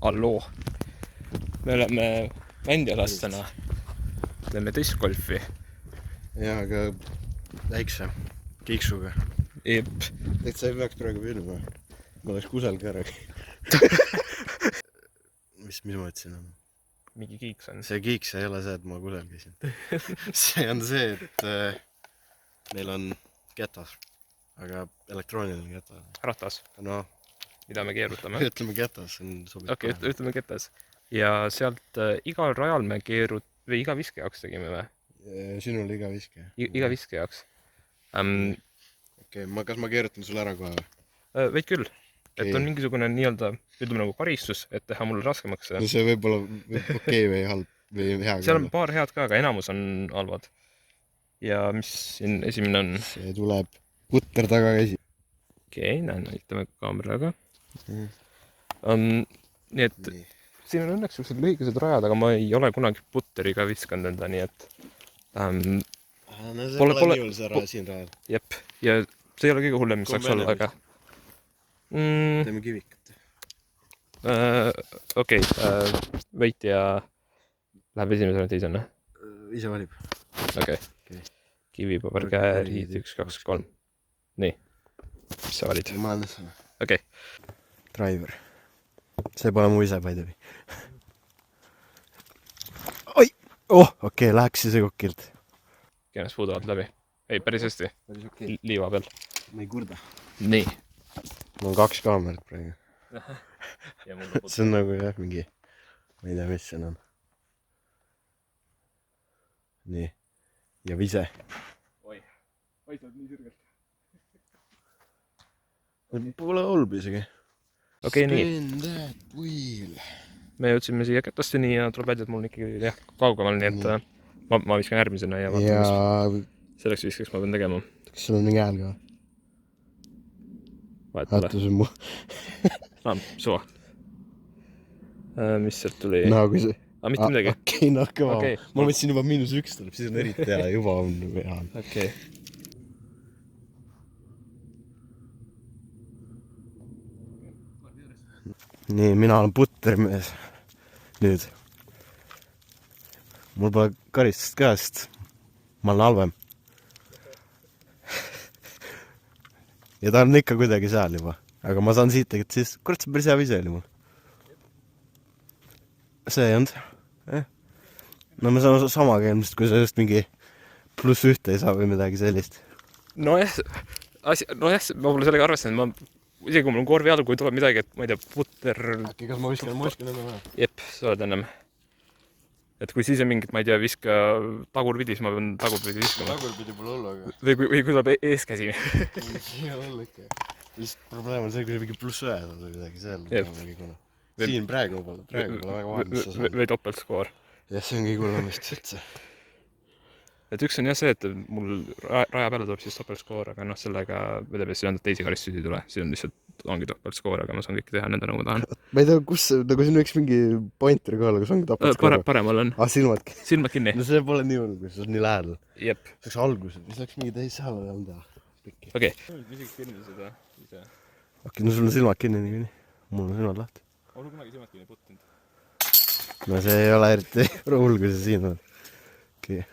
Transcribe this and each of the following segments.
halloo. Me oleme mändialastena. Teeme discgolfi. Jaa, aga väikse kiiksuga. Jep. Et sa ei peaks praegu filma. Ma oleks kusel ka ära. Mis ma ütlesin? Mingi kiiks on. See kiiks ei ole see, et ma kusel käisin. See on see, et meil on ketas. Aga elektrooniline ketas. Ratas. No, mida me keerutame. Ütleme ketas. Okei, ütleme ketas. Ja sealt igal rajal me või iga viske jaoks tegime või? Sinul iga viske. Iga viske jaoks. Okei, kas ma keerutan sulle ära kohe? Võid küll. Et on mingisugune nii-öelda, ütleme nagu karistus, et teha mulle raskemaks. No see võib olla okei või halb või hea. Seal on paar head ka, aga enamus on halvad. Ja mis siin esimene on? See tuleb putter tagakäsi. Okei, näitame kaameraga. Nii et siin on õnneks sellised lühikesed rajad, aga ma ei ole kunagi putteriga viskanud enda, nii et no see pole nii hull see raja siin rajal. Jep, ja see ei ole kõige hullem, mis saaks olla, aga teeme kivikat. Okei, võitja läheb esimesena teisena. Ise valib. Okei. Kivi, paber, käärid, 1, 2, 3. Nii. Mis sa valid? Ma olen sõna. Okei. Driver. See pole mu ise, by the way. Oi! Okei, läheks ise kokilt. Kennast puudavad läbi. Ei, päris hästi. Liiva peal. Ma ei kurda. Nii. Mul on 2 kaamerat praegu. See on nagu jah, mingi, ma ei tea, mis see on. Nii. Ja vise. Oi, sa oled nii sürgelt. Pole olbi isegi. Okei, nii. Me jõudsime siia ketasteni ja tuleb välja, et mul on ikkagi kaugemal, nii et ma viskan järgmisena ja vaatan, mis selleks viskaks ma pean tegema. Kas sul on mingi hääl ka? Vahetale. See on mu. Suva. Mis sealt tuli? No, kui see. Mitte midagi? Okei, kõva. Ma mõtlesin juba -1 tuleb, siis on eriti hea, juba on hea. Okei. Nii, mina olen puttermees. Nüüd. Mul pole karistust käest. Ma olen halvem. Ja ta on ikka kuidagi seal juba. Aga ma saan siit tegelikult siis, kurat see päris hea vise oli mul. See ei olnud. No me saame sama käimist, kui sa just mingi +1 ei saa või midagi sellist. Nojah, ma pole sellega arvestanud, isegi kui mul on korvi all, kui tuleb midagi, et ma ei tea, putter... Äkki, kas ma viskan enne või? Jep, sa oled ennem. Et kui siis on mingit, ma ei tea, viska tagurpidi, siis ma pean tagurpidi viskama. Tagurpidi pole olla, aga... Või kui tuleb eeskäsi. Ei ole ikka. Vist probleem on see, kui see mingi +1 on või midagi seal. Siin praegu pole väga vaheldus. Või topeltskoor. Jah, see on kõige hullem vist üldse. Et üks on jah see, et mul raja peale tuleb siis topeltskoor, aga sellega vedebes ei olnud teisi karistusi ei tule. Siin on lihtsalt ongi topeltskoor, aga ma saan kõike teha nende nagu ma tahan. Ma ei tea, kus, nagu siin võiks mingi pointer kohal, kus ongi topeltskoor. Paremal on. Silmad. Silmad kinni. No see pole nii hull, kui see on nii lähedal. Jep. See oleks alguses, mis läks mingi teise seal on teha. Okei. Isegi kinni seda ise. Okei, no sul on silmad kinni nii. Mul on silmad lahti. Olen kunagi silmad kinni puttinud. No see ei ole eriti hull, kui see siin on. Okei.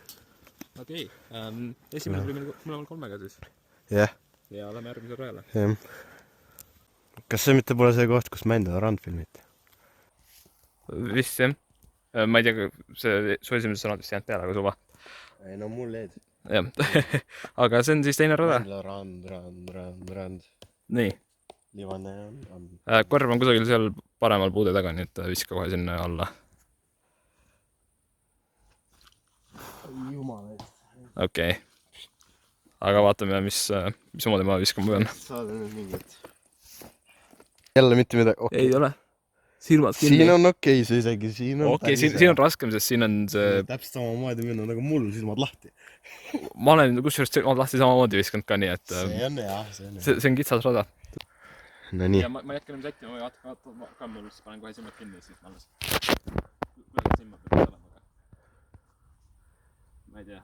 Esimene tuli mõlemal 3-ga siis. Jah. Ja lähme järgmisel rajale. Jah. Kas see mitte pole see koht, kus mändida randfilmit? Vist jah. Ma ei tea, su esimeses sõnad vist jäänud peale, aga suva. Ei, no mul leed. Jah. Aga see on siis teine rada. Rand. Nii. Livane on. Korv on kusagil seal paremal puude taga, nii et viska kohe sinna alla. Jumala eest. Okei. Aga vaatame, mis omaде ma viskama pean. Saada nüüd mingit. Jälle mitte midagi. Ei ole. Silmad kinni. Siin on okei, see isegi. Siin on raskem, sest siin on see... Täpselt samamoodi minna, nagu mul silmad lahti. Ma olen kusjuures silmad lahti samamoodi viskanud ka nii, et... See on hea. See on kitsas rada. No nii. Ja ma jätkan sättima, ma vaatan kaamera, siis panen kohe silmad kinni, siis ma alles... Kuidas silmad peab olema, aga... Ma ei tea.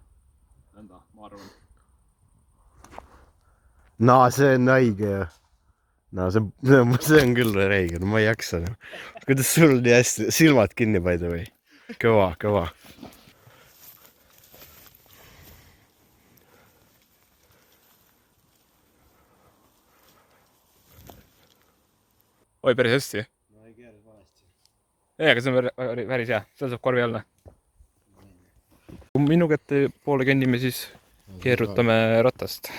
Enda, ma arvan. No see on õige ju. no see on küll reegel, ma ei jaksa. Kuidas sul nii hästi, silmad kinni paida või? Kõva. oi, päris hästi. No ei keeras valesti. ei, aga see on päris hea, seal saab korvi alla. kui minu kätte poole kõnnime, siis keerutame ratast.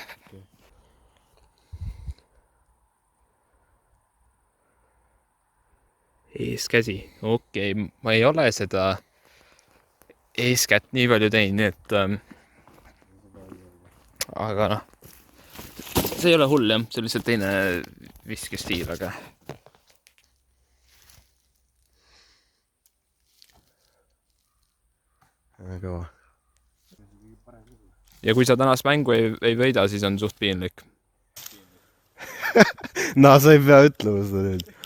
Eeskäsi, okei, ma ei ole seda eeskätt nii palju teinud, nii et aga noh, see ei ole hull jah, see on lihtsalt teine viskestiil, aga kõva. ja kui sa tänast mängu ei võida, siis on suht piinlik. no sa ei pea ütlema seda nüüd.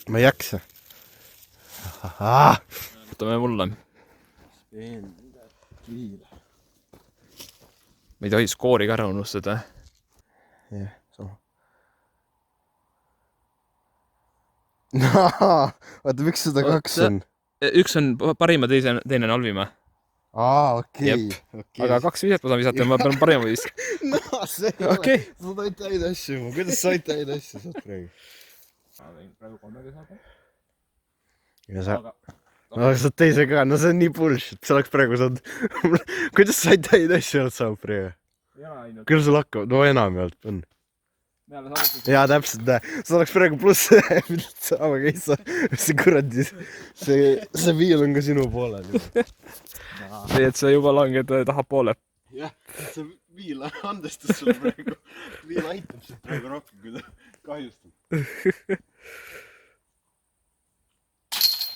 ma ei jaksa. võtame mulle. me ei tohi skoori ka ära unustada. jah, sama. Oota, miks seda kaks on? üks on parima, teine on halvima. Okei. aga 2 viset ma saan visata ja ma pean parima viskama. no see ei ole. sa toid täid asju. Kuidas sa said täid asju saad praegu? ma võin praegu 3 saada. ja sa... no sa saad teise ka. No see on nii bullshit. Sa oleks praegu saanud... Kuidas sa said täid asju oled saanud praegu? Küll sul hakkab. No enam ei olnud. On. jaa, täpselt. Sa oleks praegu pluss saama käisa. See kuradi... See viil on ka sinu poolel. nii et sa juba langed tahapoole. jah, see viil andestas sulle praegu. Viil aitab sind praegu rohkem, kui ta kahjustab.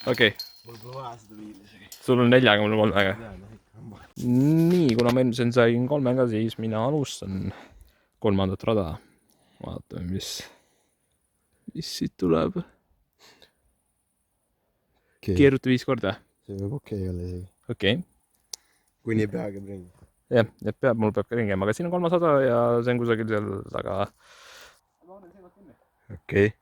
okei. mul pole vaja seda viili isegi. sul on 4, aga mul on 3. nii, kuna ma enne sain 3, siis mina alustan 3. rada. vaatame, mis siit tuleb. Keeruta 5 korda. see võib okei olla isegi. okei. kuni pea käib ringi. jah, et mul peab ka ringi käima, aga siin on 300 ja see on kusagil seal taga. okei.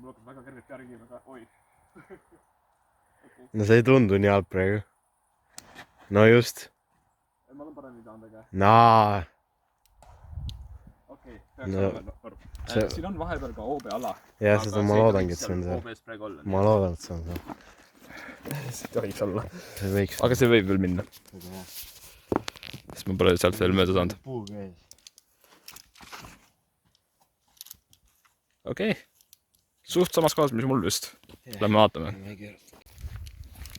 mul hakkab väga kergelt pea ringi, aga oi. no see ei tundu nii halb praegu. no just. ma olen paremini saanud, aga... naa. okei, peaks olema korv. siin on vahepeal ka OB ala. jah, seda ma loodangi, et see on seal. ma loodan, et see on seal. see ei tohiks olla. see võiks. aga see võib veel minna. sest ma pole sealt veel mööda saanud. okei. suht samas kohas, mis mul vist. Lähme vaatame.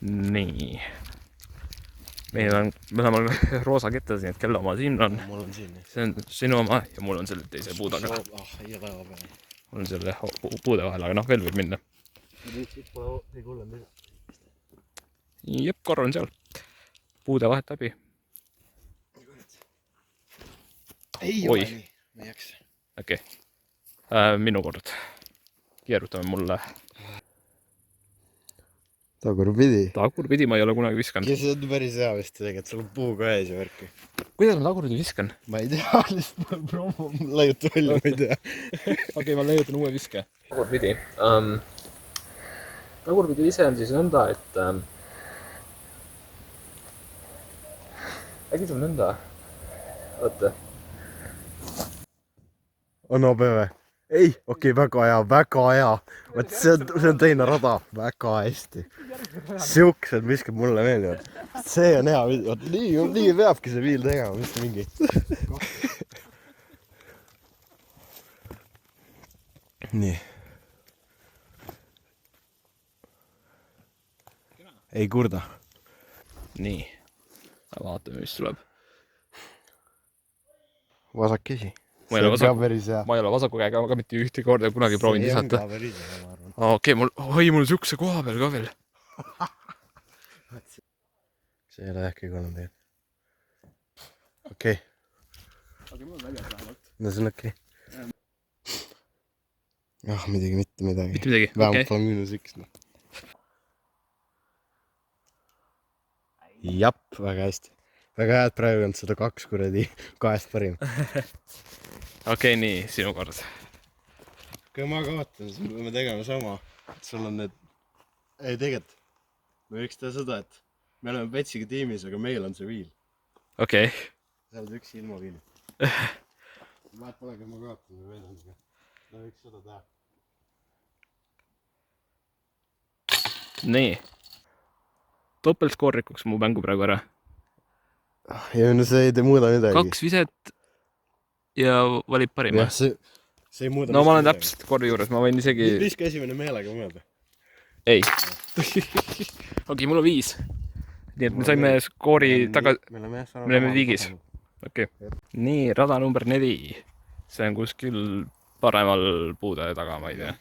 nii. meil on mõlemal roosa kettas, nii et kelle oma siin on. mul on siin. see on sinu oma ja mul on selle teise puu taga. ei ole vaja peale. mul on selle puude vahel, aga noh, veel võib minna. jep, korv on seal. puude vahet läbi. ei ole nii, ma ei jaksa. okei. minu kord. Keerutame mulle. tagurpidi ma ei ole kunagi viskanud. see on päris hea vist tegelikult, sul on puu ka ees ja värki. kuidas ma tagurpidi viskan? ma ei tea, lihtsalt promo laiuta välja, ma ei tea. okei, ma leiutan uue viske. Tagurpidi. Tagurpidi ise on siis nõnda, et äkki see on nõnda. Oota. on OB või? ei, okei, väga hea. Vot see on teine rada. Väga hästi. Siuksed viskab mulle meeldivad. See on hea. Vot nii peabki see viil tegema, mis mingi. nii. ei kurda. nii. Vaatame, mis tuleb. Vasak käsi. ma ei ole vasaku käega ka mitte ühte korda kunagi proovinud visata. okei, mul on siukse koha peal ka veel. see ei ole äkki kolm teed. okei. aga mul on väljas vähemalt. no see on okei. mitte midagi. mitte midagi. Vähemalt on -1. Jap, väga hästi. Väga hea, et praegu on 102 kuradi 2 parim. Okei, nii, sinu kord. Kui ma kaotan, siis me peame tegema sama. Sul on need... Ei, tegelikult. Me võiks teha seda, et me oleme Petsiga tiimis, aga meil on see viil. Okei. Sa oled üks ilma viili. Vahet pole, kui ma kaotan või veel on seda. Me võiks seda teha. Nii. Topeltskoor rikuks mu mängu praegu ära. Ja no see ei muuda midagi. 2 viset ja valib parima. Jah, see ei muuda no ma olen täpselt kordi juures, ma võin isegi... Viska esimene meelega mõelda. Ei. Okei, mul on 5. Nii et me saime skoori tagasi... Me oleme viigis. Okei. Nii, rada number 4. See on kuskil paremal puude taga, ma ei tea.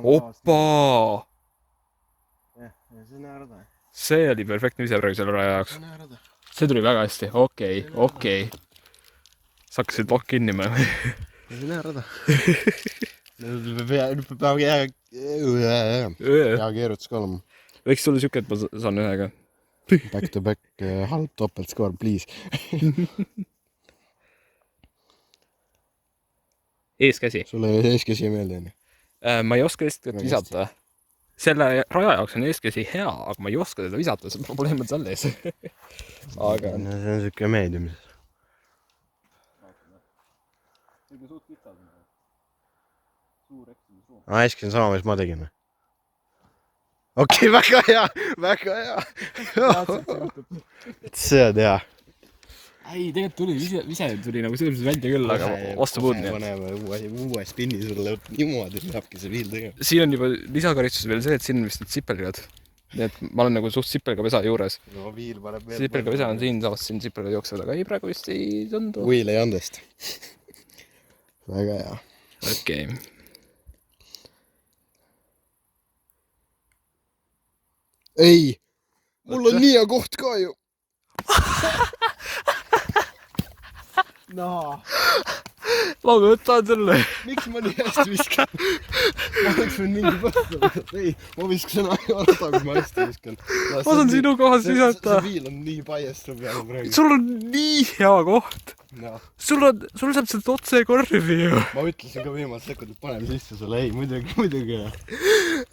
Oppa! See oli perfektne vise praegu selle raja jaoks. See tuli väga hästi. Okei. Sa hakkasid lokk kinni mõne. See on hea rada. Nüüd peab hea keerutus ka olema. Võiks sulle siuke, et ma saan ühega. Back to back halb topeltskoor, please. Eeskäsi. Sulle eeskäsi ei meeldi, nii? Ma ei oska eeskätt visata. Selle raja jaoks on eeskäsi hea, aga ma ei oska teda visata, see probleem on seal ees. Aga... No, see on siuke meediumis. Ma eeskäsin sama, mis ma tegin. Okei, väga hea! See on hea. Ei, tegelikult vise tuli nagu selles välja küll, aga vastu puud nii. Paneme uue spinni sulle niimoodi, peabki see viil tegema. Siin on juba lisakaristus veel see, et siin on vist need sipelgad. Nii et ma olen nagu suht sipelga pesa juures. No viil paneb veel... Sipelga pesa on siin, samas siin sipelgad jooksevad, aga ei, praegu vist ei tundu. Viil ei andest. Väga hea. Okei. Ei! Mul on nii hea koht ka ju! No. Ma võtan selle. Miks ma nii hästi viskan? Ma oleks võin mingi põhta. Ei, ma viskasin aega kui ma hästi viskan. Ma saan sinu kohas visata. See viil on nii paiest su peale praegu. Sul on nii hea koht. No. Sul saab sealt otse korvi ju. Ma ütlesin ka viimast sekundit, paneme sisse sulle. Ei, muidugi.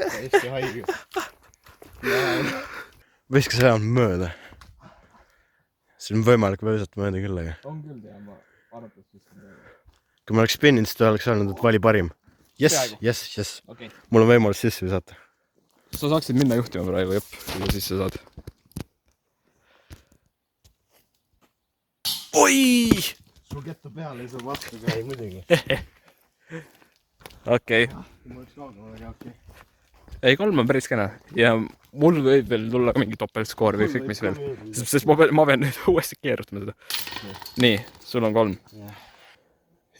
Hästi haige. Viska see on mööda. See on võimalik visata mööda küll, aga... On küll, tea, ma arvates viskan mööda. Kui ma oleks spinninud, siis ta oleks öelnud, et vali parim. Yes. Okay. Mul on võimalus sisse visata. Sa saaksid minna juhtima praegu, jep, kui sa sisse saad. Oi! Sul ketta peale ei saa vastu ka, ei muidugi. Okei. Ma oleks kaugemale, aga okei. Ei, 3 on päris kena. Ja mul võib veel tulla ka mingi topeltskoor või ükskõik mis veel. Sest ma pean nüüd uuesti keerutama seda. Nii, sul on 3.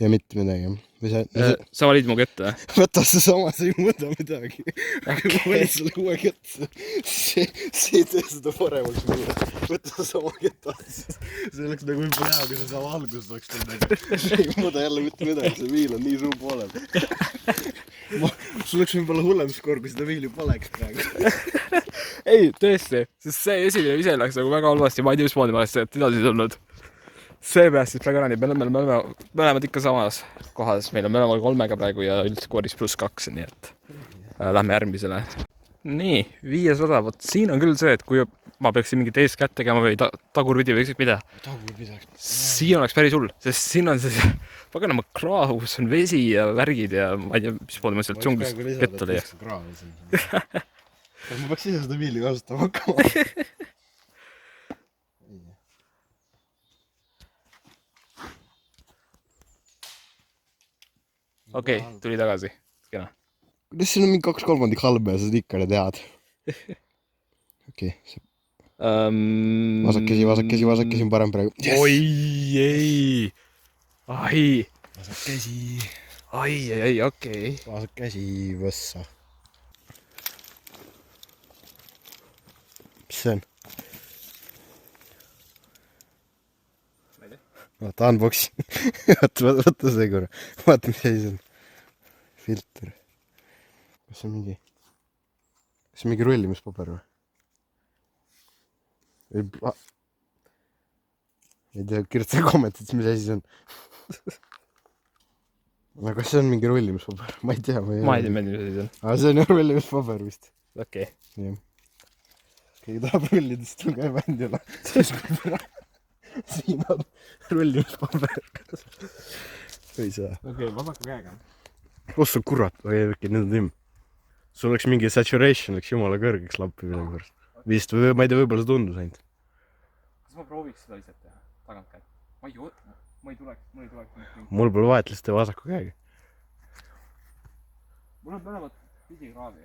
Ja mitte midagi. Sa valid mu kette? Võta see sama, see ei muuda midagi. Kui ma valid sulle uue kette, see ei tee seda paremaks mulle. Võta sama kette. See oleks nagu võib-olla hea, kui see sama alguses oleks tulnud. See ei muuda jälle mitte midagi, see viil on nii suu poolel. Sul oleks võib-olla hullem skoor, kui seda viili poleks praegu. Ei, tõesti, sest see esimene vise läks nagu väga halvasti, ma ei tea, mismoodi ma oleks sealt edasi tulnud. See päästis praegu ära, nii me oleme ikka samas kohas, meil on mõlemal 3 praegu ja üldskooris +2, nii et lähme järgmisele. Nii, 5. rada, vot siin on küll see, et kui ma peaksin mingit eeskätt tegema või tagurpidi või ükskõik mida. Siin oleks päris hull, sest siin on see paganama kraavus, on vesi ja värgid ja ma ei tea, mismoodi ma sealt džunglis kett oli. Ma peaks ise seda viili kasutama hakkama. Okei, tuli tagasi. Kena. Kuidas siin on mingi 2/3 halba ja sa ikka oled head? Okei. Vasakkäsi on parem praegu. Oi, ei. Ai. Vasakkäsi. Ai, okei. Vasakkäsi võssa. Mis see on? Vaata, unboxi. Võtta see korra. Vaata, mis asi see on. Filter. kas see on mingi rullimispaber või? Ei tea, kirjuta kommentid, mis asi see on. No kas see on mingi rullimispaber? Ma ei tea. Ma ei tea, mis asi see on. Aga see on ju rullimispaber vist. Okei. Jah. Keegi tahab rullida, siis tul käib bändi üle. Siis kui ära. Siin on rullimispaber. Ei saa. Okei, vasaku käega. Ossa kurat, või äkki nüüd on timm. Sul oleks mingi saturation, oleks jumala kõrgeks lampi midagi pärast. Vist või ma ei tea, võib-olla see tundus ainult. Kas ma prooviks seda lihtsalt teha? Tagant käed. Ma ei tuleks. Mul pole vahet, lihtsalt vasaku käega. Mul on mõlemad pidikraavi.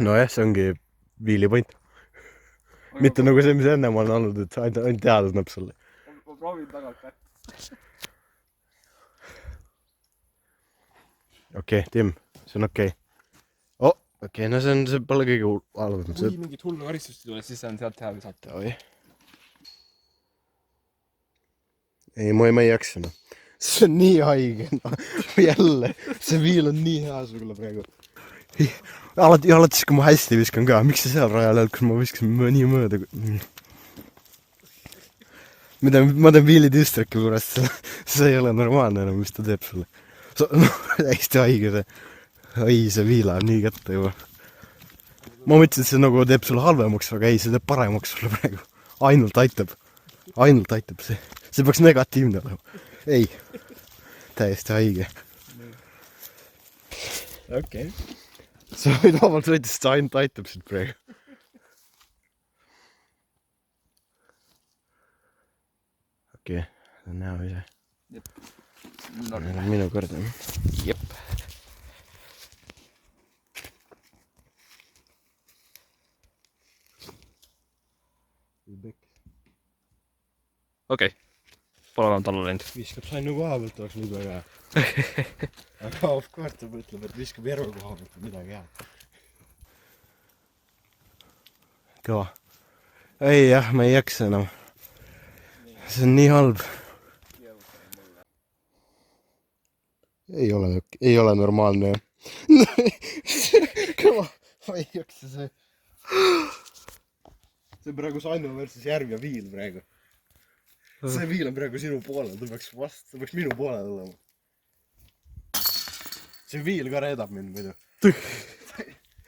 Nojah, see ongi viili point. Mitte nagu see, mis enne ma olen olnud, et ainult teada näeb sulle. Ma proovin tagant käed. Okei, Tim, see on okei. Okei, no see pole kõige halvem. Kui mingit hullu karistust ei tule, siis on sealt hea visata. Oi. Ei, ma ei jaksa, noh. See on nii haige, noh. Jälle, see viil on nii hea sulle praegu. Alati siis, kui ma hästi viskan ka. Miks sa seal rajal oled, kus ma viskasin nii mööda? Ma teen viilidistriki juures. See ei ole normaalne enam, mis ta teeb sulle. Hästi haige see. Ei, see viila on nii kätte juba. Ma mõtlesin, et see nagu teeb sulle halvemaks, aga ei, see teeb paremaks sulle praegu. Ainult aitab see. See peaks negatiivne olema. Ei. Täiesti haige. Okei. Sa võid vabalt võtta, sest see ainult aitab sind praegu. Okei, see on näha ise. Jep. Need on minu kord. Jep. Okei. Pole vähemalt alla läinud. Viskab sain nagu koha pealt, oleks nüüd väga hea. Aga of course ta mõtleb, et viskab järve koha pealt midagi hea. Kõva. Ei jah, ma ei jaksa enam. See on nii halb. Ei ole normaalne. Kõva. Ma ei jaksa see. See on praegu Sannu versus järv ja viil praegu. See viil on praegu sinu poolel, ta peaks minu poolel olema. See viil ka reedab mind muidu.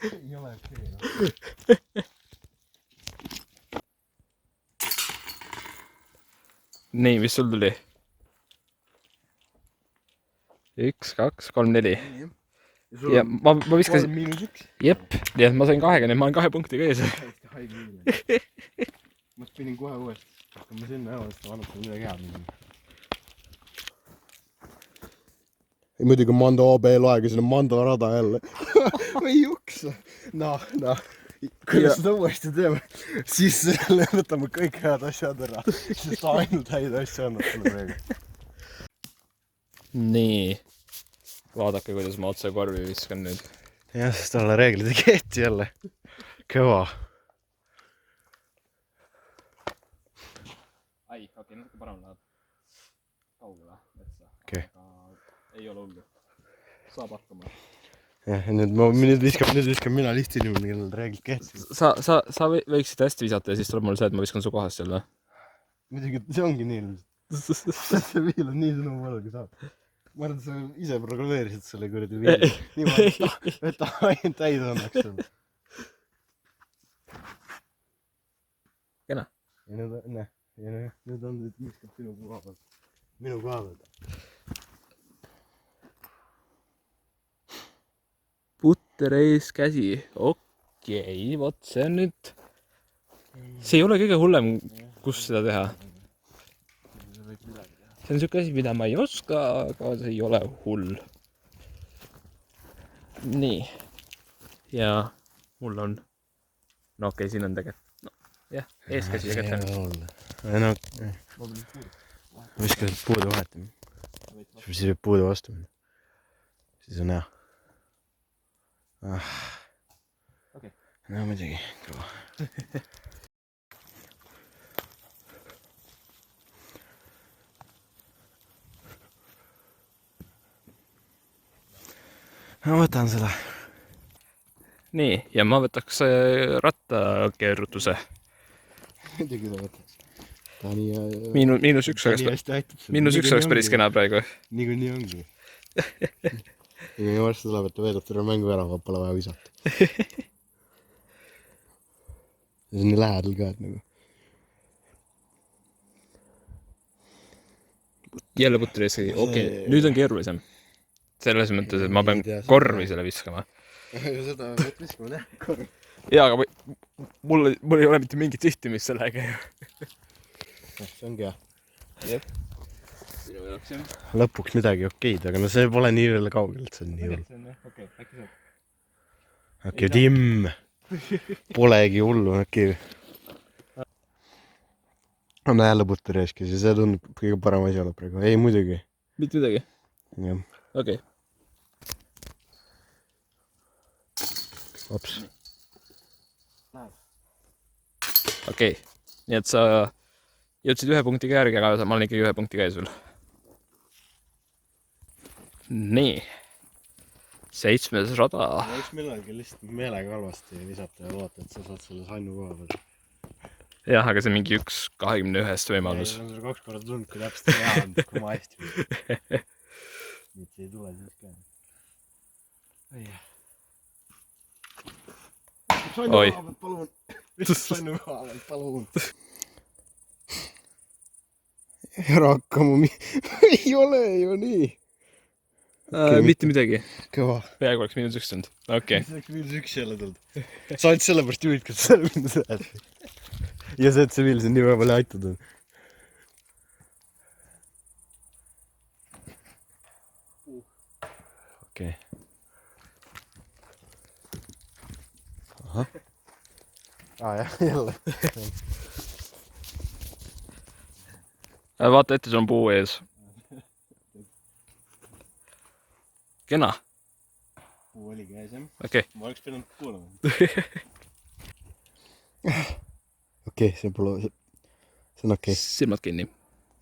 Ei ole okei. Nii, mis sul tuli? 1, 2, 3, 4. Ja ma viskasin... 3-1. Jep, nii et ma sain 2, nii et ma olen 2 punktiga ees. Hästi haige viil. Ma pidin kohe uuesti. Hakkame sinna ära, sest ma annab midagi head. Ei muidugi Mando OB loega, siin on Mando rada jälle. Või juksa. Noh. Kui me seda uuesti teeme, siis võtame kõik head asjad ära. Sest ainult häid asju annab sulle praegu. Nii. Vaadake, kuidas ma otse korvi viskan nüüd. Jah, sest talle reeglid ei kehti jälle. Kõva. Ai, okei, natuke parem läheb. Kaugele, metsa. Okei. Aga ei ole hullu. Saab hakkama. Jah, nüüd viskan mina lihtsinimene, kellel reeglid kehtivad. Sa võiksid hästi visata ja siis tuleb mul see, et ma viskan su kohast jälle. Muidugi, see ongi nii ilmselt. See viil on nii sinu poole, kui saab. Ma arvan, et sa ise programmeerisid selle kuradi viili. Niimoodi, et ainult täis annaks sulle. Kena. Ja nüüd on viskab sinu koha pealt. Minu koha pealt. Putter ees käsi. Okei, vot see on nüüd... See ei ole kõige hullem, kus seda teha. See on siuke asi, mida ma ei oska, aga see ei ole hull. Nii. Ja mul on... No okei, siin on tegelikult... No, jah, eeskäsi ja kätte on. No, viskasid puude vahetama. Siis võib puude vastu minna. Siis on hea. Okei. No muidugi, kõva. Ma võtan seda. nii, ja ma võtaks rattakeerutuse. Muidugi ta võtaks. Ta nii... -1 ta nii hästi aitab seda. -1 oleks päris kena praegu. Niikuinii ongi. Ja varsti tuleb, et ta veedab terve mängu ära, aga pole vaja visata. Ja see on nii lähedal ka, et nagu... Jälle putri ees, okei, nüüd on keerulisem. Selles mõttes, et ma pean korvi selle viskama. Seda võt viskama, jah, korvi. Jaa, aga mul ei ole mitte mingit sihtimist sellega ju. See ongi hea. Jep. Sinu jaoks jah. Lõpuks midagi okeid, aga no see pole nii veel kaugel, et see on nii hull. Okei, äkki saab. Okei, Tim. Polegi hullu, okei. On jälle putri eeskis ja see tundub kõige parem asi olla praegu. Ei, muidugi. Mitte midagi? Jah. Okei. Ops. Okei. Nii et sa jõudsid 1 punktiga järgi, aga ma olen ikkagi 1 punkti käes veel. Nii. 7. rada. Võiks millalgi lihtsalt meelega halvasti visata ja loota, et sa saad selle sannu koha peal. Jah, aga see on mingi 1/21 võimalus. Ei, on seda 2 korda tundnud, kui täpselt hea on, kui ma hästi võin. Nüüd see ei tule siis ka. Oi. Palun. Sannu koha peal, palun. Ära hakka mu ei ole ju nii. Mitte midagi. Kõva. Peaaegu oleks -1 tulnud. Okei. See oleks -1 jälle tulnud. Sa ainult sellepärast juhid, kas sa mind sõed. Ja see, et see Vils on nii väga palju aitad. Okei. Ahah. Jah, jälle. Vaata ette, sul on puu ees. Kena. Puu oli käes, jah. Okei. Ma oleks pidanud kuulama. Okei, see pole... See on okei. Silmad kinni.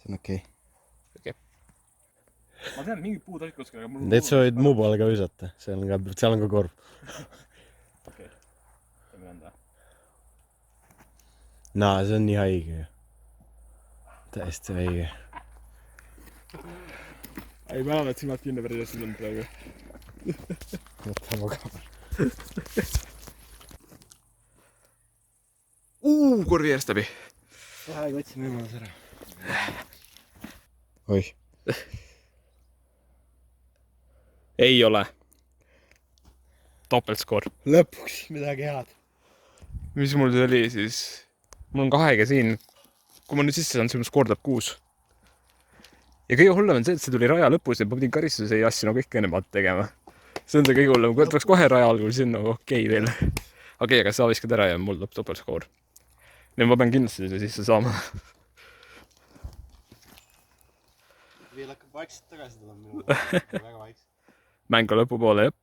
See on okei. Ma tean, mingi puud alkuski, aga mul... Teed sa võid muu poole ka visata. Seal on ka korv. Okei. Teeme anda. Naa, see on nii haige. Täiesti haige. Ei, ma arvan, et silmad kinni päris hästi tulnud praegu. Võta ma ka. Korvi järjest läbi. Vähega otsime võimalus ära. Oih. Ei ole. Topeltskoor. Lõpuks midagi head. Mis mul see oli siis? Mul on 2 siin. Kui ma nüüd sisse saan, siis skoor tuleb 6. Ja kõige hullem on see, et see tuli raja lõpus ja ma pidin karistuse ja asju nagu ikka enne maad tegema. See on see kõige hullem. Kui tuleks kohe raja algul, siis on nagu okei veel. Okei, aga sa viskad ära ja mul tuleb topeltskoor. Nüüd ma pean kindlasti selle sisse saama. Veel hakkab vaikselt tagasi tulema minu väga vaikselt. Mängu lõpupoole, jep.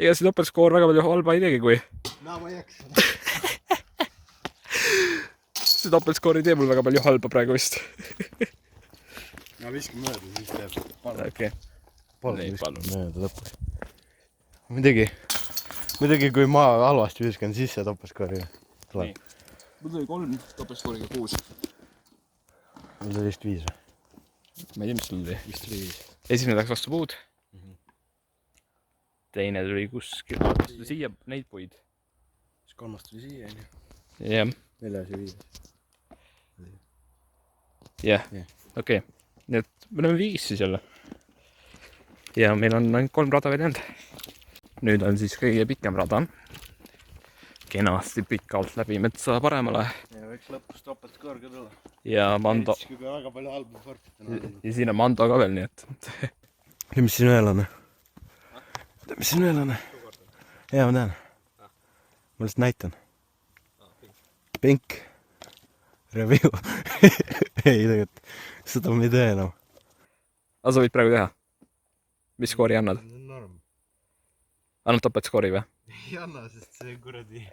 Ega see topeltskoor väga palju halba ei teegi, kui... No ma ei jaksa. See topeltskoor ei tee mul väga palju halba praegu vist. Ma viskan mööda, siis teeb. Okei. Palun mööda lõpus. Muidugi kui ma halvasti viskan, siis see topeltskoori tuleb. Mul tuli 3 topeltskooriga 6. Mul tuli vist 5 või? Ma ei tea, mis sul tuli. Vist tuli 5. Esimene läks vastu puud. Teine tuli kuskil. Tuli siia neid puid. Siis 3 tuli siia, on ju? Jah. 4 ja 5. Jah, okei. Nii et me oleme 5 siis jälle. Ja meil on ainult 3 rada veel jäänud. Nüüd on siis kõige pikem rada. Kenasti pikalt läbi metsa paremale. Ja võiks lõpus topeltskoor ka tulla. Ja Mando... Kui väga palju halba korpit. Ja siin on Mando ka veel, nii et... Mis siin veel on? Mis siin veel on? Jaa, ma tean. Ma lihtsalt näitan. Pink. Review. Ei, tegelikult. Seda ma ei tee enam. Aga sa võid praegu teha? Mis skoori annad? Norm. Annad topeltskoori või? ei anna, sest see kuradi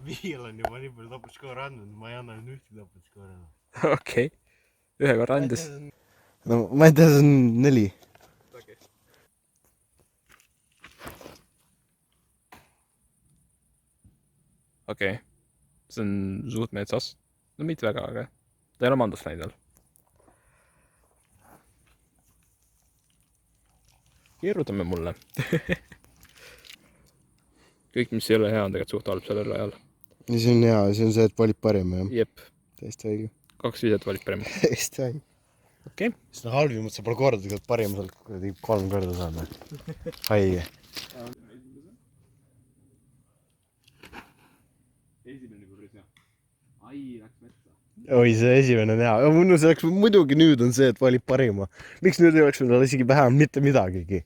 viil on juba nii palju topeltskoore andnud, ma ei anna nüüd ühtegi topeltskoore enam. Okei. Ühe korra andis. no ma ei tea, see on 4. Okei. See on suht metsas. No mitte väga, aga ta ei ole mandust läinud veel. Keerutame mulle. Kõik, mis ei ole hea, on tegelikult suht halb sellel ajal. ja see on hea, see on see, et valib parima, jah. Jep. Täiesti õige. 2 viidet valib parima. Täiesti õige. Okei. Sest no halvimad sa pole kordagi, et parima sealt kuradi 3 korda saada. Haige. Esimene korras jah. Ai, läks metsa. oi, see esimene on hea. Minu see oleks, muidugi nüüd on see, et valib parima. Miks nüüd ei oleks võib-olla isegi vähem mitte midagigi?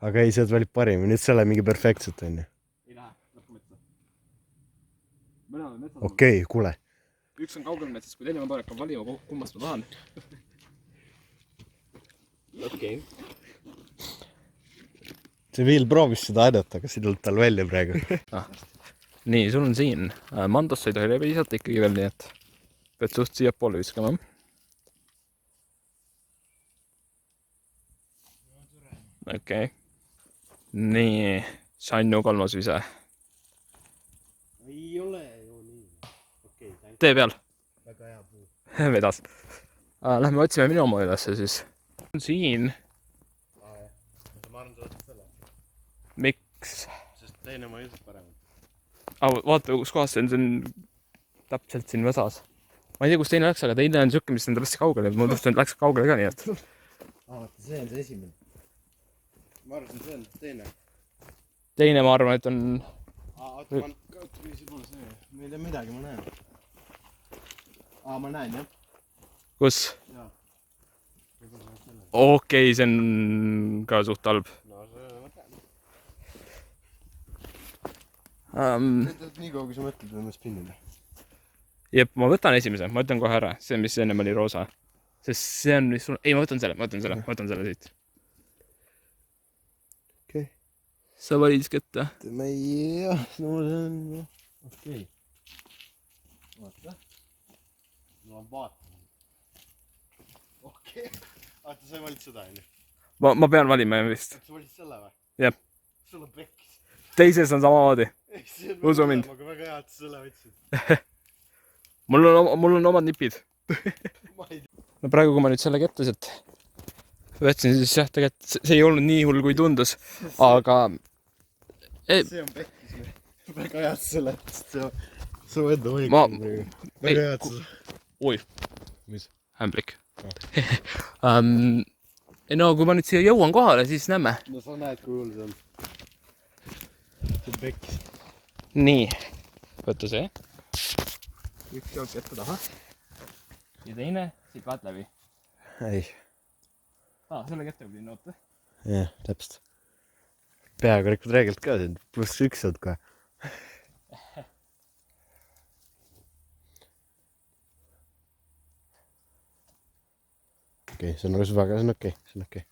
Aga ei, see, et valib parima. Nüüd see ole mingi perfektselt, on ju. Ei lähe, läks metsa. Mõne on metsas. Okei, kuule. Üks on kaugel metsas, kui teine ma panen, hakkan valima, kummast ma tahan. Okei. See Viil proovis seda aidata, aga see ei tulnud tal välja praegu. Nii, sul on siin. Mandost ei tohi läbi visata ikkagi veel, nii et pead suht siia poole viskama. Okei. Nii, Sannu 3. vise. ei ole ju nii. Okei, Tee peal. väga hea puu. Vedas. Lähme otsime minu oma ülesse siis. Siin. ma arvan, sa võtad selle. Miks? Sest teine ma ilmselt parem. Vaata, kus kohas see on täpselt siin vesas. Ma ei tea, kus teine läks, aga teine on siuke, mis on hästi kaugele. Ma mõtlesin, et läks kaugele ka nii, et... vaata, see on see esimene. Ma arvan, see on teine. Teine, ma arvan, et on... oota, ma ei tea midagi, ma näen. Ma näen, jah. Kus? Jaa. Okei, see on ka suht halb. No see mõtlen. Nii kaua, kui sa mõtled, võime spinnida. Jep, ma võtan esimese, ma võtan kohe ära. See, mis ennem oli roosa. Sest see on... Ei, ma võtan selle siit. Okei. Sa valid kätte. Ma ei... no see on... okei. Vaata. No ma vaatan. Okei. Vaata, sa ei valid seda, on ju? Ma pean valima vist. Sa valid selle või? Jep. Sul on pekkis. Teises on samamoodi. Usu mind. Aga väga hea, et sa selle võtsid. Mul on omad nipid. No praegu, kui ma nüüd selle kätte sealt võtsin, siis jah, tegelikult see ei olnud nii hull, kui tundus. Aga... See on pekkis. Väga hea, et sa lähed. Sa enda hoikud. Väga hea, et sa... Oi. Mis? Hämblik. No kui ma nüüd siia jõuan kohale, siis näeme. No sa näed, kui hull see on. See on pekkis. Nii. Võta see. Üks jook jätta taha. Ja teine siit vaat läbi. Ei. Selle kätte pidin oota. Jah, täpselt. Peaaegu rikkud reegelt ka siin. +1 saad kohe. Okei, see on nagu väga, see on okei. See on okei.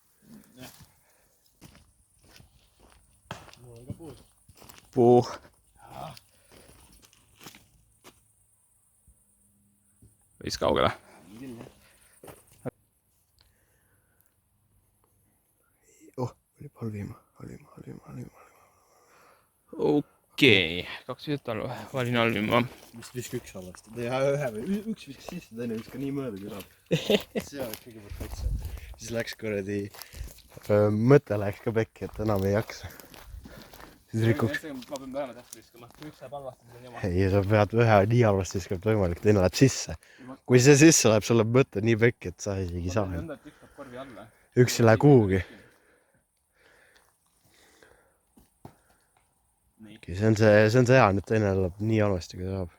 Mul on ka puu. Puu. Võis kaugele. Oli halvima. Okei. 2 viidet valin halvima. Vist viska 1 halvasti. Ja ühe või 1 viska sisse, teine viska nii mööda kui saab. See oleks kõige perfektselt. Siis läks kuradi... mõte läks ka pekki, et enam ei jaksa. Siis rikuks... Ma pean vähemalt hästi viskama. Kui üks läheb halvasti, siis on jama. Ei, sa pead ühe nii halvasti viskama võimalik, teine läheb sisse. Kui see sisse läheb, sul läheb mõte nii pekki, et sa isegi saa. Üks ei lähe kuhugi. See on see hea, nüüd teine läheb nii halvasti, kui saab.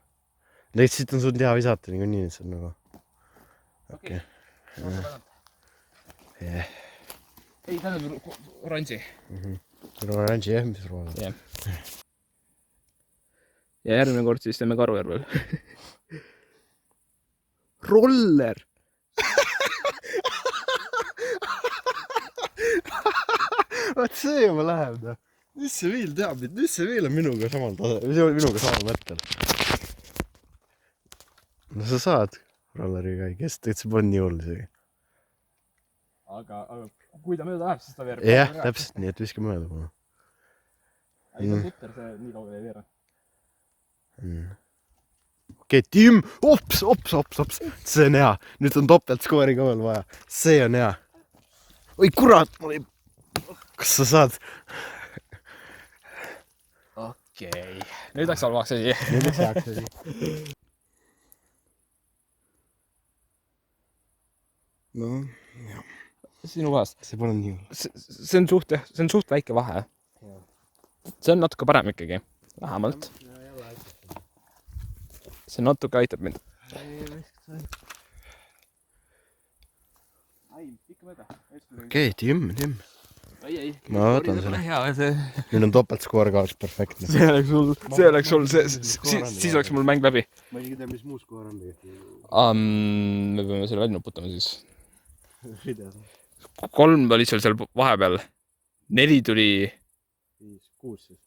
Näiteks siit on sul hea visata nii, et see on nagu... Okei. Ei, ta on oranži. Oranži, jah, mis rool. Ja järgmine kord siis teeme Karujärvel. Roller! Vaat see juba läheb, noh. mis see Viil teab, mis see Viil on minuga samal mõttel. No sa saad rolleriga, kes teed, see pole nii hull isegi. Aga kui ta mööda läheb, siis ta veerab. Jah, täpselt nii, et viska mööda mulle. Ei, see on putter, see nii kaugele ei veera. Okei, Tim! Ops! See on hea. Nüüd on topeltskoori ka veel vaja. See on hea. Oi, kurat! Kas sa saad? Okei. Nüüd läks halvaks asi. Nüüd läks heaks asi. No, jah. Sinu kohast. See pole nii. See on suht väike vahe. See on natuke parem ikkagi. Vähemalt. See natuke aitab mind. Okei, Tim. Ei. Ma võtan selle. Nüüd on topeltskoor ka oleks perfektne. See oleks sul, siis oleks mul mäng läbi. Ma ei tea, mis muu skoor on tegelikult. Me peame selle välja nuputama siis. 3 oli seal vahepeal. 4 tuli... 5, 6 siis.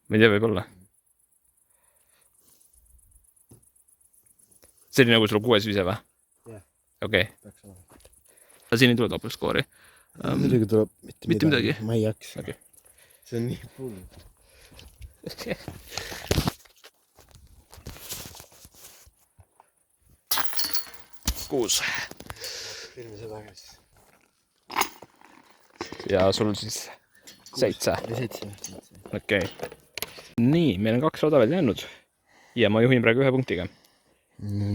Ma ei tea, võib olla. See oli nagu sul 6 vise või? Jah. Okei. Aga siin ei tule topeltskoori. Muidugi tuleb mitte midagi. Ma ei jaksa. Okay. See on nii hull. Kuus. Filmi seda ka siis. Ja sul siis 7. 7. Okei. Nii, meil on 2 rada veel jäänud. Ja ma juhin praegu 1 punktiga.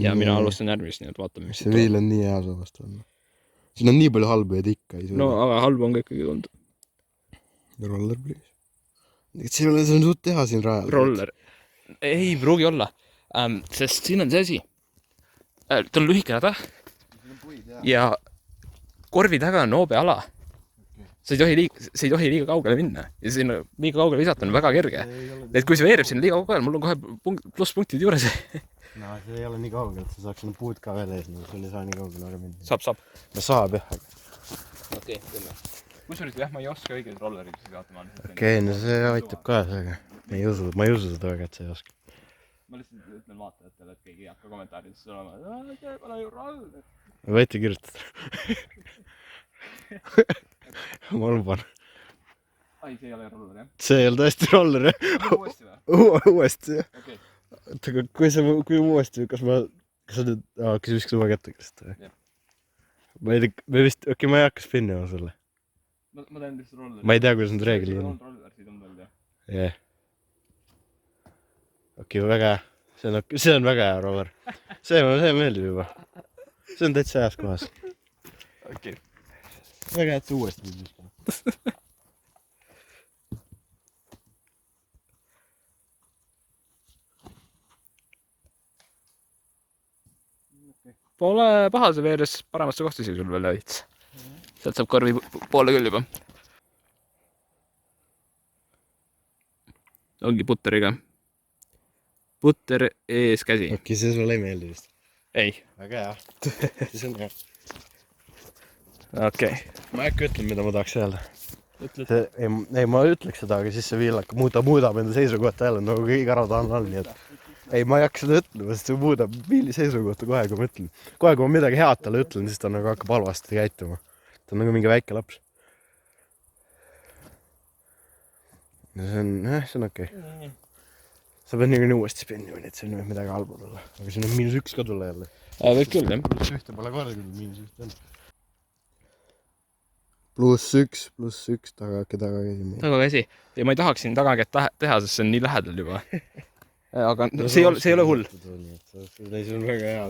Ja mina alustan järgmist, nii et vaatame, mis see Viil on nii hea su vastu on. Siin on nii palju halbu ja ikka ei suuda. No, aga halbu on ka ikkagi olnud. Roller, please. See on suht teha siin rajal. Roller. Ei pruugi olla. Sest siin on see asi. Ta on lühike rada. Ja korvi taga on oobe ala. See ei tohi liiga kaugele minna. Ja sinna liiga kaugele visata on väga kerge. Et kui see veerib sinna liiga kaugele, mul on kohe plusspunktid juures. No, see ei ole nii kaugel, et sa saaks sinna puud ka veel ees. Sul ei saa nii kaugele aga minna. Saab. No saab jah. Okei, teeme. Kusjuures jah, ma ei oska õigeid rollerid vaatama. Okei, no see aitab ka. Ma ei usu seda väga, et sa ei oska. Ma lihtsalt ütlen vaatajatele, et keegi ei hakka kommentaarides olema. Pane ju roller. Võite kirjutada. Ma luban. Ai, see ei ole roller, jah? See ei ole tõesti roller, jah? Uuesti või? Uuesti, jah. Okei. Aga kui uuesti, kas sa nüüd, kas viskad uue kätte käest või? Jah. Ma ei tea, ma ei hakka spinnima sulle. Ma teen lihtsalt roller. Ma ei tea, kuidas need reeglid on. Roller, siit on veel, jah. Jah. Okei, väga hea. See on väga hea, Robert. See meeldib juba. See on täitsa heas kohas. Okei. Väga hea, et sa uuesti nüüd viskama. Pole paha, see veeres paremasse kohta sul veel veits. Sealt saab korvi poole küll juba. Ongi putteriga. Putter ees käsi. Okei, see sulle ei meeldi vist. Ei. Väga hea. Siis on hea. Okei. Ma ei hakka ütlema, mida ma tahaks öelda. Ütled. Ei, ma ütleks seda, aga siis see Viil muudab enda seisukohta jälle, nagu kõik ära ta on all, nii et ei, ma ei hakka seda ütlema, sest see muudab Viili seisukohta kohe, kui ma ütlen. Kohe, kui ma midagi head talle ütlen, siis ta nagu hakkab halvasti käituma. Ta on nagu mingi väike laps. See on okei. Sa pead nii uuesti spinnima, nii et siin võib midagi halba tulla. Aga siin on -1 ka tulla jälle. Võib küll, jah. +1 pole korda küll, -1 on. +1, tagakäsi. Tagakäsi. Ja ma ei tahaks siin tagakätt teha, sest see on nii lähedal juba. Aga see ei ole hull. See on väga hea.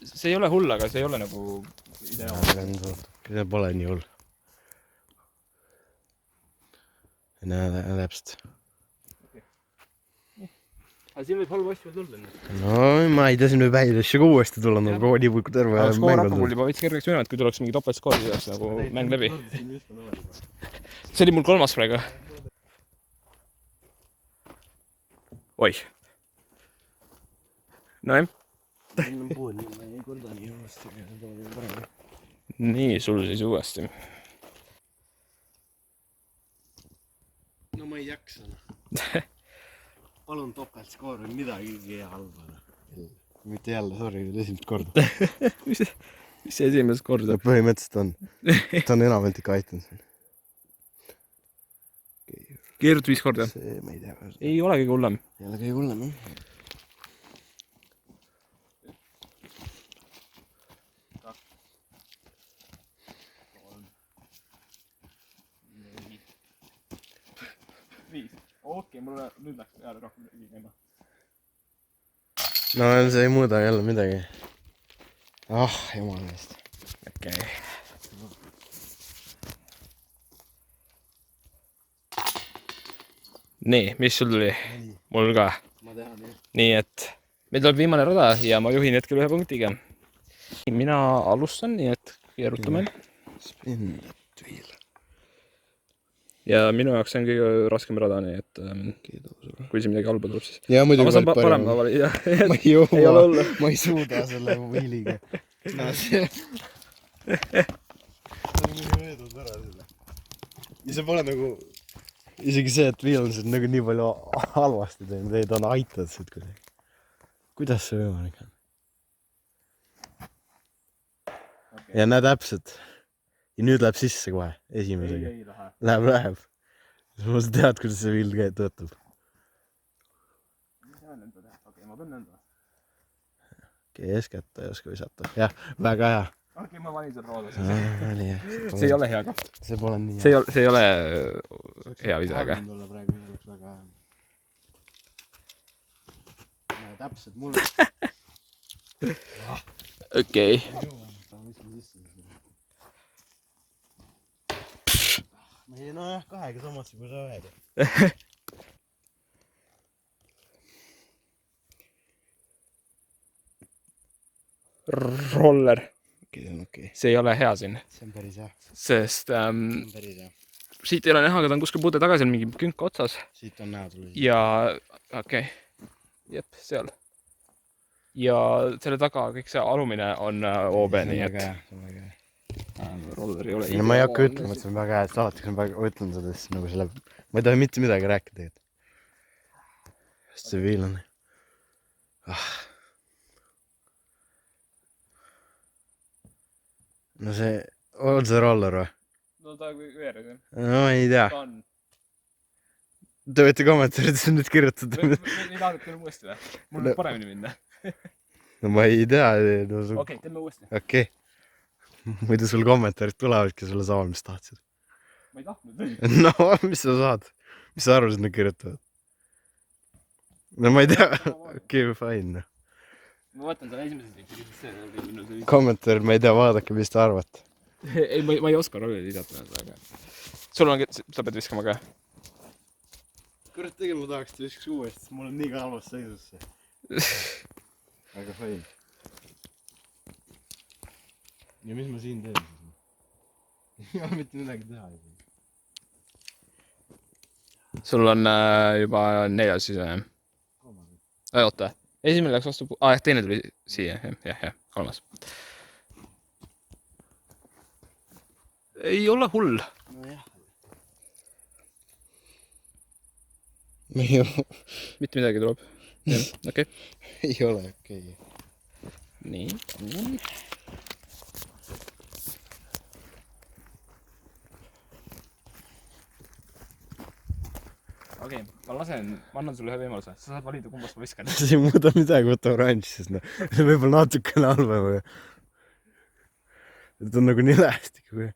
See ei ole hull, aga see ei ole nagu ideaalne. See pole nii hull. Näe, täpselt. Aga siin võib halva asju tulla. No ma ei tea, siin võib häid asju ka uuesti tulla, nagu kogu nii kui terve skoor hakkab mul juba veits kergeks minema, et kui tuleks mingi topeltskoor, siis oleks nagu mäng läbi. See oli mul 3. praegu. Oih. No jah. Nii, sul siis uuesti. jaksa. Palun topeltskoor on midagi halba. Mitte jälle, sorry, esimest korda. mis see esimest korda? Põhimõtteliselt on. Ta on enamalt ikka aitanud. Keerud 5 korda? See, ma ei tea. Ei ole kõige hullem. Ei ole kõige hullem, jah. Okei, mulle nüüd läks jälle rohkem käima. No see ei muuda jälle midagi. Jumala eest. Okei. Nii, mis sul tuli? Mul ka. Ma tean, jah. Nii, et meil tuleb viimane rada ja ma juhin hetkel 1 punktiga. Mina alustan, nii et keerutame. Spin that wheel. Ja minu jaoks see on kõige raskem rada, nii et kui siin midagi halba tuleb, siis... Ja muidugi ma saan parem valida. Ma ei jõua, ma ei suuda selle wheeliga. No see... Ta on nii veedud ära selle. Ja see pole nagu... Isegi see, et wheel on siin nagu nii palju halvasti teinud, ei ta on aitad siit kuidagi. Kuidas see võimalik on? Ja näe täpselt. Ja nüüd läheb sisse kohe, esimesega. Ei lähe. Läheb. Ma tead, kuidas see wheel töötab. Okei, ma pean nõnda. Okei, eeskätt ei oska visata. Jah, väga hea. Okei, ma valin selle rooda. See See ei ole hea koht. See pole nii hea. See ei ole hea visaga. Praegu oleks väga hea. Täpselt mulle. Okei. Ei, no jah, 2-ga samasse kui sa 1-ga. Roller. Okei. See ei ole hea siin. See on päris hea. Sest See on päris hea. siit ei ole näha, aga ta on kuskil puude taga, seal mingi künk otsas. Siit on näha tuli. Ja okei. Jep, seal. Ja selle taga kõik see alumine on OB, nii et... See on väga hea. Roller ei ole... No ma ei hakka ütlema, et see on väga hea, et alati kui ma ütlen seda, siis nagu selle... Ma ei taha mitte midagi rääkida tegelikult. Sest see wheel on... No see... On see roller või? No ta veeres, jah. No ei tea. Ta on. Te võite kommentaarides nüüd kirjutada. Või tahad teeme uuesti või? Mul võib paremini minna. No ma ei tea. Okei, teeme uuesti. Okei. Muidu sul kommentaarid tulevadki sulle sama, mis tahtsid. Ma ei tahtnud. No, mis sa saad? Mis sa arvasid, nad kirjutavad? No ma ei tea. Okei, fine. Ma võtan selle esimese tükki. Kommentaarid, ma ei tea, vaadake, mis te arvate. Ei, ma ei oska rolli lisata, aga... Sul on, sa pead viskama ka. Kurat, tegelikult ma tahaks ta viskaks uuesti, sest mul on nii ka halvas seisus see. Aga fine. Ja mis ma siin teen siis? Ei ole mitte midagi teha. Sul on juba 4 siis, jah? Oota, esimene läks vastu... teine tuli siia, jah, 3. Ei ole hull. No jah. Ei ole. Mitte midagi tuleb. Okei. Ei ole, okei. Nii. Okei, ma annan sulle ühe võimaluse. Sa saad valida, kumbast ma viskan. See ei muuda midagi, võtta oranž, sest no, see võib olla natukene halvem või. Et on nagu nii lähestik või.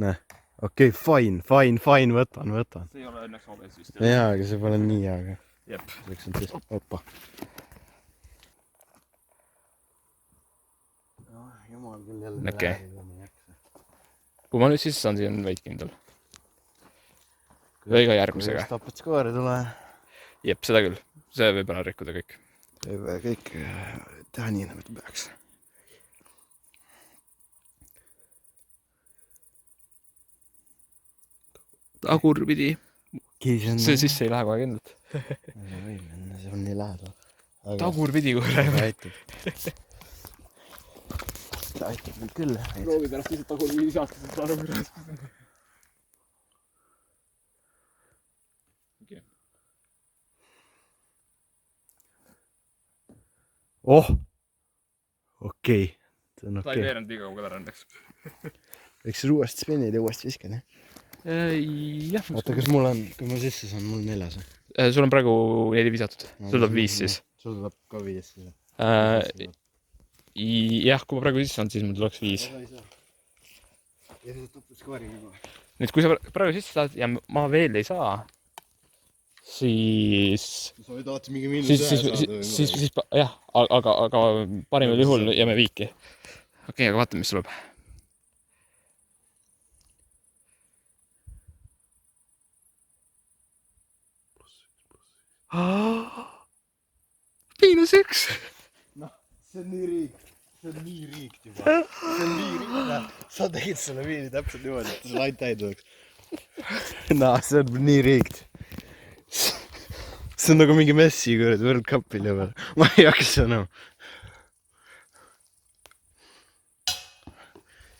Näe, okei, fine, võtan. See ei ole õnneks OBS vist. Jaa, aga see pole nii hea, aga. Jep. Selleks on siis, oppa. Jumal küll jälle. Okei. Kui ma nüüd sisse saan, siis on veid kindel. Või ka järgmisega. Kui tapad skoori tule. Jep, seda küll. See võib ära rikkuda kõik. Kõik teha nii, nagu ta peaks. Tagurpidi. See sisse ei lähe kohe kindlalt. See on nii lähedal. Tagurpidi kohe. Ta aitab mind küll. Proovi pärast lihtsalt tagurpidi sealt, sest aru küll. oh, okei. See on ta ei okei. veeranud liiga kaugele ära õnneks. Eks siis uuesti spinnid ja uuesti viskan, jah? Jah. Oota, kas mul on, kui ma sisse saan, mul 4. Sul on praegu 4 visatud. Sul tuleb 5 siis. Sul tuleb ka 5 siis. Jah, kui ma praegu sisse saan, siis mul tuleks 5. Ja sa topid skooriga juba. Nüüd, kui sa praegu sisse saad ja ma veel ei saa, siis... Sa võid alati mingi miinus saada. Siis, jah, aga parimal juhul jääme viiki. Okei, aga vaatame, mis tuleb. -1. Noh, see on nii riik. See on nii riik juba. See on nii riik. Sa tegid selle viini täpselt niimoodi, et see ainult täid oleks. Noh, see on nii riik. See on nagu mingi Messi kuradi World Cupil juba. Ma ei jaksa enam.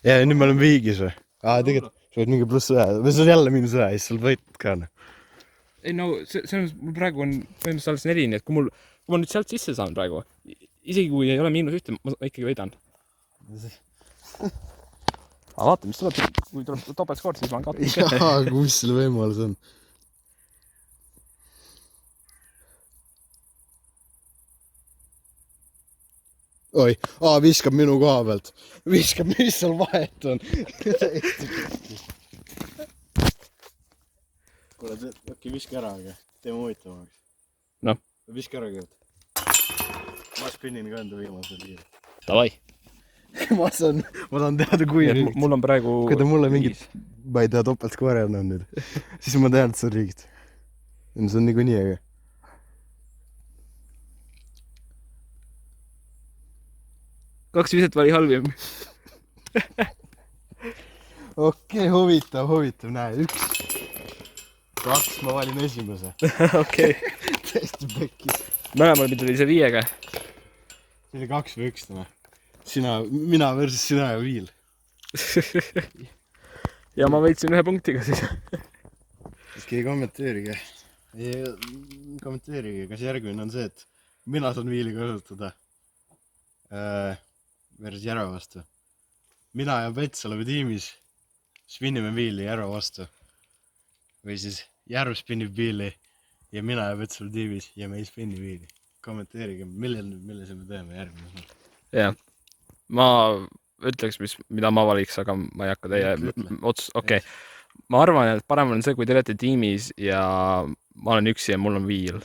Ja nüüd me oleme viigis või? Tegelikult sa võid mingi +1. Või see on jälle -1, siis sul võit ka. Ei no, see on, mul praegu on põhimõtteliselt alles 4, nii et kui ma nüüd sealt sisse saan praegu, isegi kui ei ole -1, ma ikkagi võidan. Aga vaata, mis tuleb, kui tuleb topeltskoor, siis ma olen kaotanud. Jaa, kus selle võimalus on? Oi, viskab minu koha pealt. Viskab, mis seal vahet on? Kuule, äkki viska ära, aga teeme huvitavamaks. Noh. Viska ära kõigepealt. Ma spinnin ka enda viimasel kiirelt. Davai. ma tahan teada, kui riigid. Mul on praegu... Kui ta mulle mingit, ma ei tea, topeltskoori annab nüüd, siis ma tean, et see on riigid. See on niikuinii, aga. Kaks viset vali halvim. Okei, huvitav, näe, 1. 2, ma valin esimese. Okei. Täiesti pekkis. Mõlemal mida oli see 5-ga. See oli 2 või 1 täna. Mina versus sina ja Viil. Ja ma võitsin 1 punktiga siis. Okei, kommenteerige. Kommenteerige, kas järgmine on see, et mina saan Viili kasutada versus Järve vastu. Mina ja Pets oleme tiimis, spinnime Viili Järve vastu. Või siis Järv spinnib Viili ja mina ja Pets oleme tiimis ja me ei spinni Viili. Kommenteerige, millise me teeme järgmine. Jah. Ma ütleks, mida ma valiks, aga ma ei hakka teie otsus. Okei. Ma arvan, et parem on see, kui te olete tiimis ja ma olen üksi ja mul on Viil.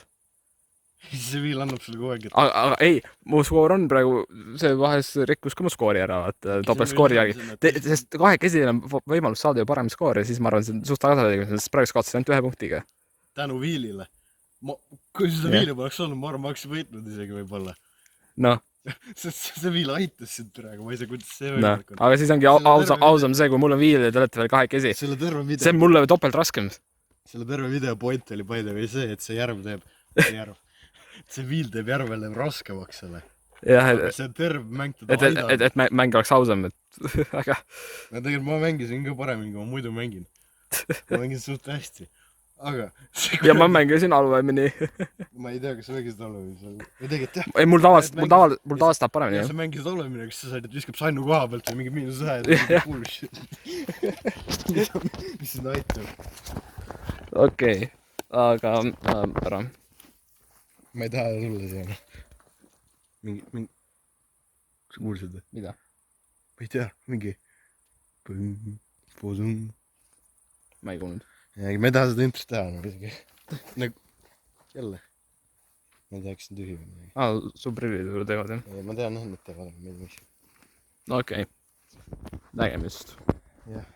See Viil annab sulle kogu aeg. Aga ei, mu skoor on praegu, see vahest rikkus ka mu skoori ära, topeltskoori järgi. Sest kahekesi on võimalus saada ju parem skoor ja siis ma arvan, see on suht tagasi, sest praegu kaotasin ainult 1 punktiga. Tänu Viilile. Kui seda Viili poleks olnud, ma arvan, ma oleks võitnud isegi võib-olla. Noh. See Viil aitas sind praegu, ma ei saa, kuidas see võimalik on. Aga siis ongi ausam see, kui mul on Viil ja te olete veel kahekesi. See on mulle topelt raskem. Selle terve video point oli paide või see, et see Järv teeb, see Viil teeb Järvele raskemaks selle. Jah, see terve mäng teda aidanud. Et mäng oleks ausam, et aga... Tegelikult ma mängisin ka paremini, kui ma muidu mängin. Ma mängin suht hästi. Aga... Ja ma mängisin halvemini. Ma ei tea, kas sa mängisid halvemini. Või tegelikult jah. Ei, mul tavaliselt tahab paremini. Sa mängisid halvemini, kas sa said, et viskab Sannu koha pealt või mingi -1 ja bullshit. Mis sind aitab? Okei, aga ära. Ma ei taha sulle see. Mingi... Kas sa kuulsid? Mida? Ma ei tea, mingi... Ma ei kuulnud. Ma ei taha seda intrust teha isegi. Nagu... Jälle. Ma tahaksin tühi või midagi. Su prillid teevad, jah? Ma tean, nad teevad, ma ei tea. Okei. Nägemist. Jah.